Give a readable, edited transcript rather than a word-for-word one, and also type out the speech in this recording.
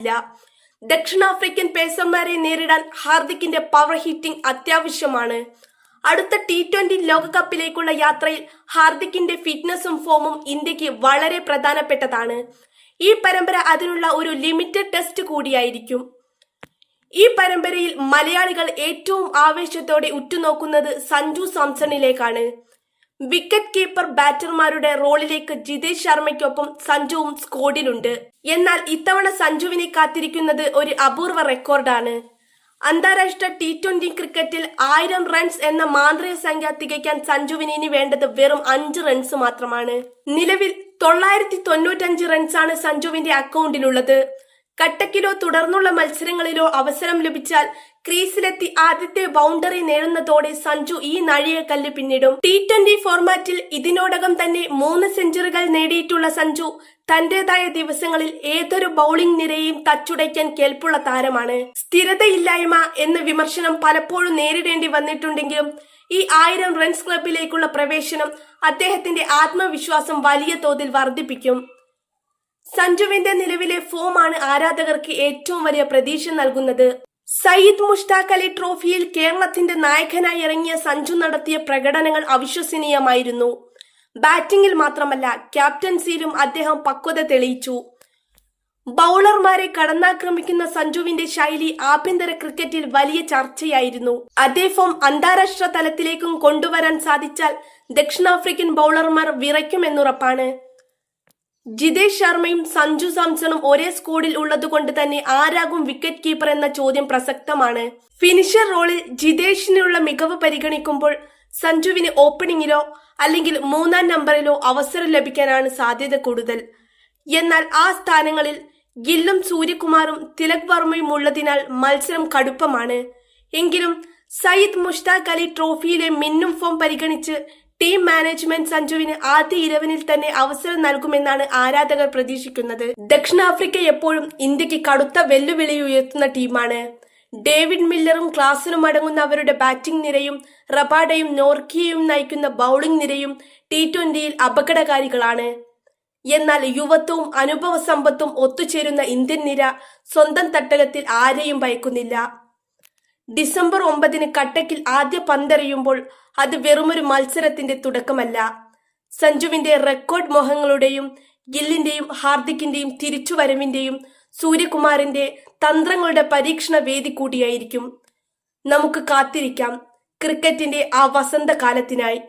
ഇല്ല. ദക്ഷിണാഫ്രിക്കൻ പേസർമാരെ നേരിടാൻ ഹാർദിക്കിന്റെ പവർ ഹിറ്റിംഗ് അത്യാവശ്യമാണ്. അടുത്ത T20 ലോകകപ്പിലേക്കുള്ള യാത്രയിൽ ഹാർദിക്കിന്റെ ഫിറ്റ്നസും ഫോമും ഇന്ത്യക്ക് വളരെ പ്രധാനപ്പെട്ടതാണ്. ഈ പരമ്പര അതിനുള്ള ഒരു ലിമിറ്റഡ് ടെസ്റ്റ് കൂടിയായിരിക്കും. ഈ പരമ്പരയിൽ മലയാളികൾ ഏറ്റവും ആവേശത്തോടെ ഉറ്റുനോക്കുന്നത് സഞ്ജു സാംസണിലേക്കാണ്. വിക്കറ്റ് കീപ്പർ ബാറ്റർമാരുടെ റോളിലേക്ക് ജിതേഷ് ശർമ്മയ്ക്കൊപ്പം സഞ്ജുവും സ്ക്വാഡിലുണ്ട്. എന്നാൽ ഇത്തവണ സഞ്ജുവിനെ കാത്തിരിക്കുന്നത് ഒരു അപൂർവ റെക്കോർഡാണ്. അന്താരാഷ്ട്ര T20 ക്രിക്കറ്റിൽ 1000 റൺസ് എന്ന മാന്ത്രിക സംഖ്യ തികയ്ക്കാൻ സഞ്ജുവിന് ഇനി വേണ്ടത് വെറും 5 റൺസ് മാത്രമാണ്. നിലവിൽ 995 റൺസാണ് സഞ്ജുവിന്റെ അക്കൗണ്ടിലുള്ളത്. കട്ടക്കിലോ തുടർന്നുള്ള മത്സരങ്ങളിലോ അവസരം ലഭിച്ചാൽ ക്രീസിലെത്തി ആദ്യത്തെ ബൗണ്ടറി നേടുന്നതോടെ സഞ്ജു ഈ നാഴികക്കല്ല് പിന്നിടും. T20 ഫോർമാറ്റിൽ ഇതിനോടകം തന്നെ 3 സെഞ്ചുറികൾ നേടിയിട്ടുള്ള സഞ്ജു തന്റേതായ ദിവസങ്ങളിൽ ഏതൊരു ബൌളിംഗ് നിരയെയും തച്ചുടയ്ക്കാൻ കേൾപ്പുള്ള താരമാണ്. സ്ഥിരതയില്ലായ്മ എന്ന വിമർശനം പലപ്പോഴും നേരിടേണ്ടി വന്നിട്ടുണ്ടെങ്കിലും ഈ 1000 റൺസ് ക്ലബിലേക്കുള്ള പ്രവേശനം അദ്ദേഹത്തിന്റെ ആത്മവിശ്വാസം വലിയ തോതിൽ വർദ്ധിപ്പിക്കും. സഞ്ജുവിന്റെ നിലവിലെ ഫോമാണ് ആരാധകർക്ക് ഏറ്റവും വലിയ പ്രതീക്ഷ നൽകുന്നത്. സയ്യിദ് മുഷ്താഖ് അലി ട്രോഫിയിൽ കേരളത്തിന്റെ നായകനായി ഇറങ്ങിയ സഞ്ജു നടത്തിയ പ്രകടനങ്ങൾ അവിശ്വസനീയമായിരുന്നു. ബാറ്റിംഗിൽ മാത്രമല്ല ക്യാപ്റ്റൻസിയിലും അദ്ദേഹം പക്വത തെളിയിച്ചു. ബൌളർമാരെ കടന്നാക്രമിക്കുന്ന സഞ്ജുവിന്റെ ശൈലി ആഭ്യന്തര ക്രിക്കറ്റിൽ വലിയ ചർച്ചയായിരുന്നു. അതേ ഫോം അന്താരാഷ്ട്ര തലത്തിലേക്കും കൊണ്ടുവരാൻ സാധിച്ചാൽ ദക്ഷിണാഫ്രിക്കൻ ബൌളർമാർ വിറയ്ക്കുമെന്നുറപ്പാണ്. ജിതേഷ് ശർമ്മയും സഞ്ജു സാംസണും ഒരേ സ്ക്വാഡിൽ ഉള്ളതുകൊണ്ട് തന്നെ ആരാകും വിക്കറ്റ് കീപ്പർ എന്ന ചോദ്യം പ്രസക്തമാണ്. ഫിനിഷർ റോളിൽ ജിതേഷിനുള്ള മികവ് പരിഗണിക്കുമ്പോൾ സഞ്ജുവിന് ഓപ്പണിംഗിലോ അല്ലെങ്കിൽ 3-ാം നമ്പറിലോ അവസരം ലഭിക്കാനാണ് സാധ്യത കൂടുതൽ. എന്നാൽ ആ സ്ഥാനങ്ങളിൽ ഗില്ലും സൂര്യകുമാറും തിലക് വർമ്മയും ഉള്ളതിനാൽ മത്സരം കടുപ്പമാണ്. എങ്കിലും സയ്യിദ് മുഷ്താഖ് അലി ട്രോഫിയിലെ മിന്നും ഫോം പരിഗണിച്ച് ടീം മാനേജ്മെന്റ് സഞ്ജുവിന് ആദ്യ 11-ൽ തന്നെ അവസരം നൽകുമെന്നാണ് ആരാധകർ പ്രതീക്ഷിക്കുന്നത്. ദക്ഷിണാഫ്രിക്ക എപ്പോഴും ഇന്ത്യക്ക് കടുത്ത വെല്ലുവിളി ഉയർത്തുന്ന ടീമാണ്. ഡേവിഡ് മില്ലറും ക്ലാസനും അടങ്ങുന്ന അവരുടെ ബാറ്റിംഗ് നിരയും റബാഡയും നോർക്കിയയും നയിക്കുന്ന ബൌളിംഗ് നിരയും T20യിൽ അപകടകാരികളാണ്. എന്നാൽ യുവത്വവും അനുഭവ സമ്പത്തും ഒത്തുചേരുന്ന ഇന്ത്യൻ നിര സ്വന്തം തട്ടകത്തിൽ ആരെയും ഭയക്കുന്നില്ല. ഡിസംബർ 9-ന് കട്ടക്കിൽ ആദ്യ പന്തെറിയുമ്പോൾ അത് വെറുമൊരു മത്സരത്തിന്റെ തുടക്കമല്ല. സഞ്ജുവിന്റെ റെക്കോർഡ് മോഹങ്ങളുടെയും ഗില്ലിന്റെയും ഹാർദിക്കിന്റെയും തിരിച്ചുവരവിന്റെയും സൂര്യകുമാറിന്റെ തന്ത്രങ്ങളുടെ പരീക്ഷണ വേദി കൂടിയായിരിക്കും. നമുക്ക് കാത്തിരിക്കാം ക്രിക്കറ്റിന്റെ ആ വസന്തകാലത്തിനായി.